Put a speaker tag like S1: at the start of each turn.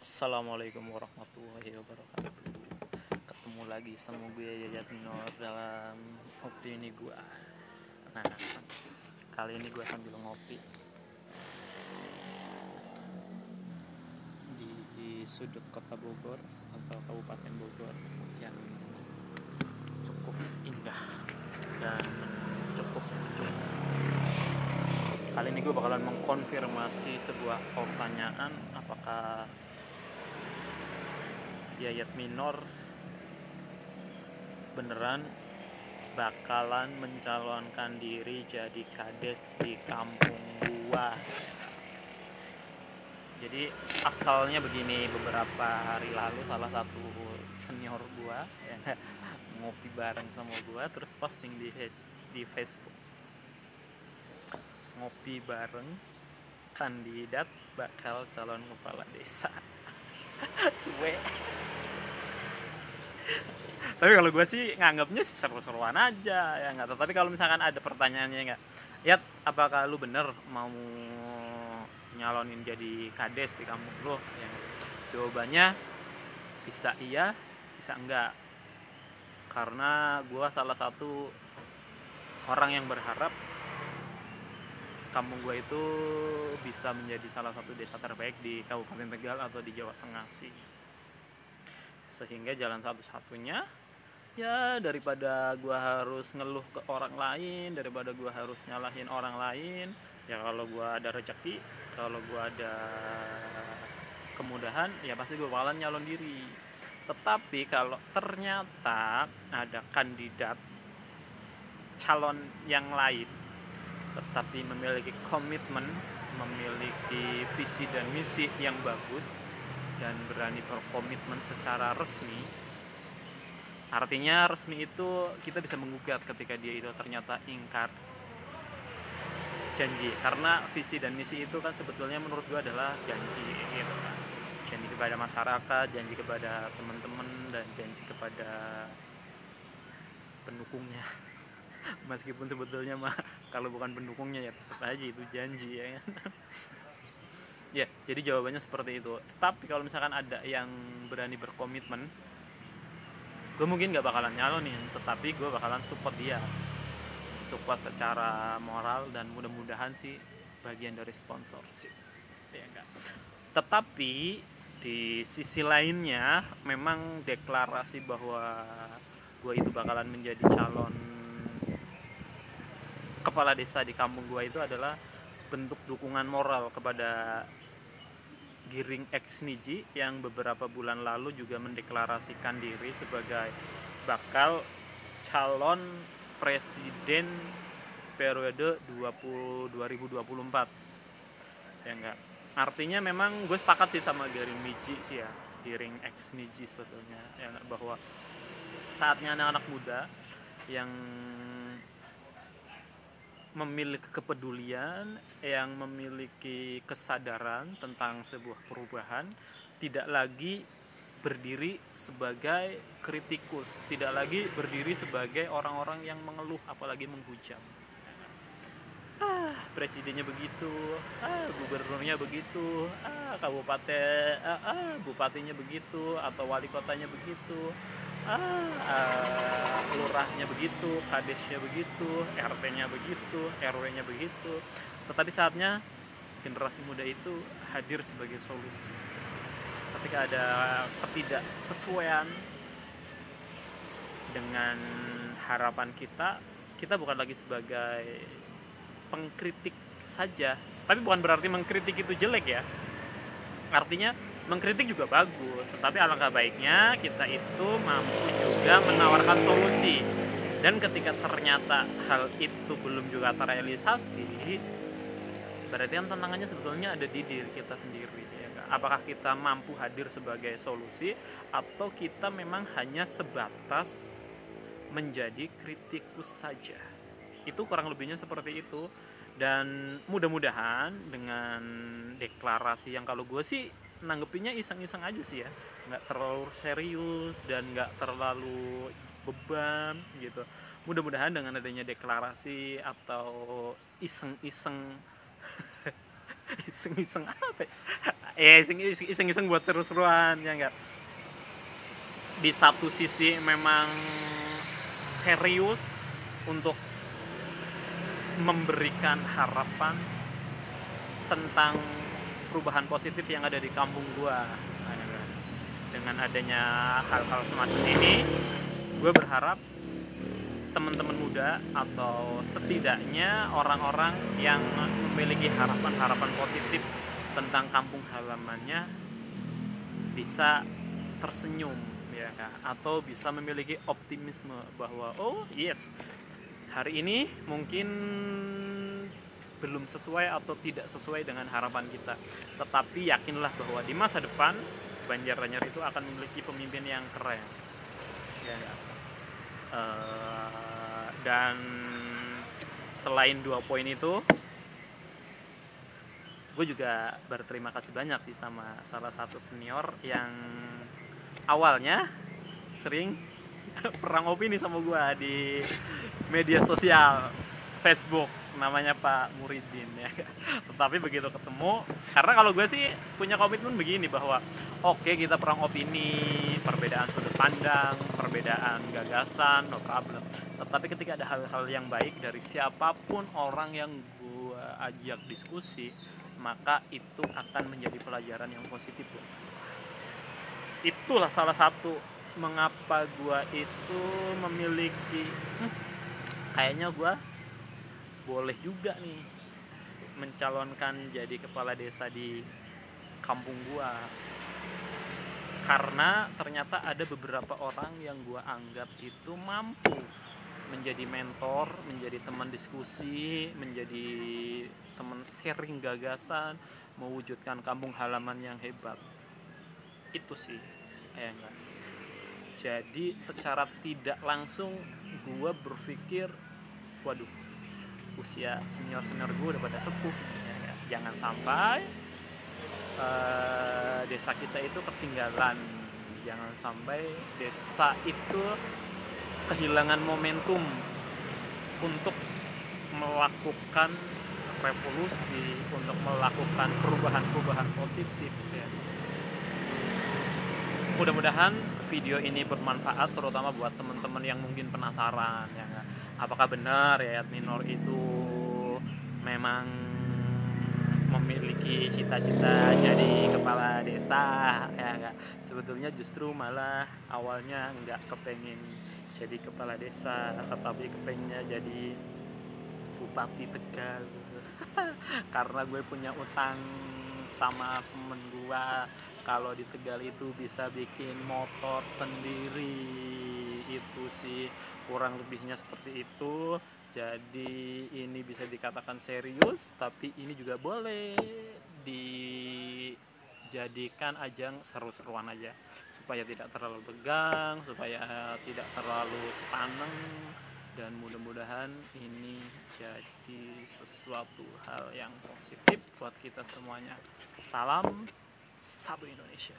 S1: Assalamualaikum warahmatullahi wabarakatuh. Ketemu lagi sama gue Yayat Minor dalam opini gue. Nah, kali ini gue sambil ngopi di sudut kota Bogor atau Kabupaten Bogor yang cukup indah dan cukup sejuk. Kali ini gue bakalan mengkonfirmasi sebuah pertanyaan, apakah Yayat Minor beneran bakalan mencalonkan diri jadi kades di kampung gua. Jadi asalnya begini, beberapa hari lalu salah satu senior gua ya, ngopi bareng sama gua terus posting di Facebook. Ngopi bareng kandidat bakal calon kepala desa. Suwe. Tapi kalau gue sih nganggapnya sih seru-seruan aja ya nggak. Tapi kalau misalkan ada pertanyaannya nggak, ya apakah lu bener mau nyalonin jadi kades di kampung lu? Ya, jawabannya bisa iya, bisa enggak. Karena gue salah satu orang yang berharap kampung gue itu bisa menjadi salah satu desa terbaik di Kabupaten Tegal atau di Jawa Tengah sih. Sehingga jalan satu-satunya ya daripada gue harus ngeluh ke orang lain, daripada gue harus nyalahin orang lain, ya kalau gue ada rezeki, kalau gue ada kemudahan, ya pasti gue bakalan nyalon diri. Tetapi kalau ternyata ada kandidat calon yang lain tetapi memiliki komitmen, memiliki visi dan misi yang bagus dan berani berkomitmen secara resmi. Artinya resmi itu kita bisa menggugat ketika dia itu ternyata ingkar janji, karena visi dan misi itu kan sebetulnya menurut gue adalah janji gitu kan. Janji kepada masyarakat, janji kepada teman-teman, dan janji kepada pendukungnya. Meskipun sebetulnya mah kalau bukan pendukungnya ya tetap aja itu janji ya kan. Ya, jadi jawabannya seperti itu. Tapi kalau misalkan ada yang berani berkomitmen, gue mungkin gak bakalan nyalonin, tetapi gue bakalan support dia, support secara moral, dan mudah-mudahan sih bagian dari sponsorship ya enggak. Tetapi di sisi lainnya memang deklarasi bahwa gue itu bakalan menjadi calon kepala desa di kampung gue itu adalah bentuk dukungan moral kepada Giring X Niji yang beberapa bulan lalu juga mendeklarasikan diri sebagai bakal calon presiden periode 2024 ya enggak. Artinya memang gue sepakat sih sama Giring Niji sih ya, Giring X Niji sebetulnya ya enggak, bahwa saatnya anak-anak muda yang memiliki kepedulian, yang memiliki kesadaran tentang sebuah perubahan, tidak lagi berdiri sebagai kritikus, tidak lagi berdiri sebagai orang-orang yang mengeluh apalagi menghujam. Presidennya begitu, gubernurnya begitu, kabupaten, bupatinya begitu, atau wali kotanya begitu, lurahnya begitu, kadesnya begitu, RT-nya begitu, RW-nya begitu. Tetapi saatnya generasi muda itu hadir sebagai solusi. Ketika ada ketidaksesuaian dengan harapan kita, kita bukan lagi sebagai pengkritik saja. Tapi bukan berarti mengkritik itu jelek ya. Artinya mengkritik juga bagus, tetapi alangkah baiknya kita itu mampu juga menawarkan solusi. Dan ketika ternyata hal itu belum juga terrealisasi, berarti kan tantangannya sebetulnya ada di diri kita sendiri ya. Apakah kita mampu hadir sebagai solusi atau kita memang hanya sebatas menjadi kritikus saja. Itu kurang lebihnya seperti itu. Dan mudah-mudahan dengan deklarasi yang kalau gue sih nanggepinnya iseng-iseng aja sih ya, nggak terlalu serius dan nggak terlalu beban gitu. Mudah-mudahan dengan adanya deklarasi atau iseng-iseng iseng-iseng apa ya? iseng-iseng buat seru-seruan ya enggak. Di satu sisi memang serius untuk memberikan harapan tentang perubahan positif yang ada di kampung gua. Dengan adanya hal-hal semacam ini, gue berharap teman-teman muda atau setidaknya orang-orang yang memiliki harapan-harapan positif tentang kampung halamannya bisa tersenyum ya, atau bisa memiliki optimisme bahwa oh yes, hari ini mungkin belum sesuai atau tidak sesuai dengan harapan kita, tetapi yakinlah bahwa di masa depan Banjarnegara itu akan memiliki pemimpin yang keren ya. Dan selain 2 poin itu, gue juga berterima kasih banyak sih sama salah satu senior yang awalnya sering perang opini sama gue di media sosial Facebook, namanya Pak Muridin ya. Tetapi begitu ketemu, karena kalau gue sih punya komitmen begini bahwa oke, kita perang opini, perbedaan sudut pandang, perbedaan gagasan, no problem. Tetapi ketika ada hal-hal yang baik dari siapapun orang yang gue ajak diskusi, maka itu akan menjadi pelajaran yang positif. Itulah salah satu mengapa gue itu memiliki kayaknya gue boleh juga nih mencalonkan jadi kepala desa di kampung gua, karena ternyata ada beberapa orang yang gua anggap itu mampu menjadi mentor, menjadi teman diskusi, menjadi teman sharing gagasan, mewujudkan kampung halaman yang hebat. Itu sih ya enggak. Jadi secara tidak langsung gua berpikir, waduh, usia senior-senior gue udah pada sepuh ya, jangan sampai desa kita itu ketinggalan, jangan sampai desa itu kehilangan momentum untuk melakukan revolusi, untuk melakukan perubahan-perubahan positif ya. Mudah-mudahan video ini bermanfaat terutama buat teman-teman yang mungkin penasaran ya, apakah benar ya Minor itu memang memiliki cita-cita jadi kepala desa ya enggak. Sebetulnya justru malah awalnya enggak kepengen jadi kepala desa, tetapi kepengennya jadi Bupati Tegal karena gue punya utang sama temen gue, kalau di Tegal itu bisa bikin motor sendiri. Itu sih kurang lebihnya seperti itu. Jadi ini bisa dikatakan serius, tapi ini juga boleh dijadikan ajang seru-seruan aja, supaya tidak terlalu tegang, supaya tidak terlalu sepaneng, dan mudah-mudahan ini jadi sesuatu hal yang positif buat kita semuanya. Salam Satu Indonesia.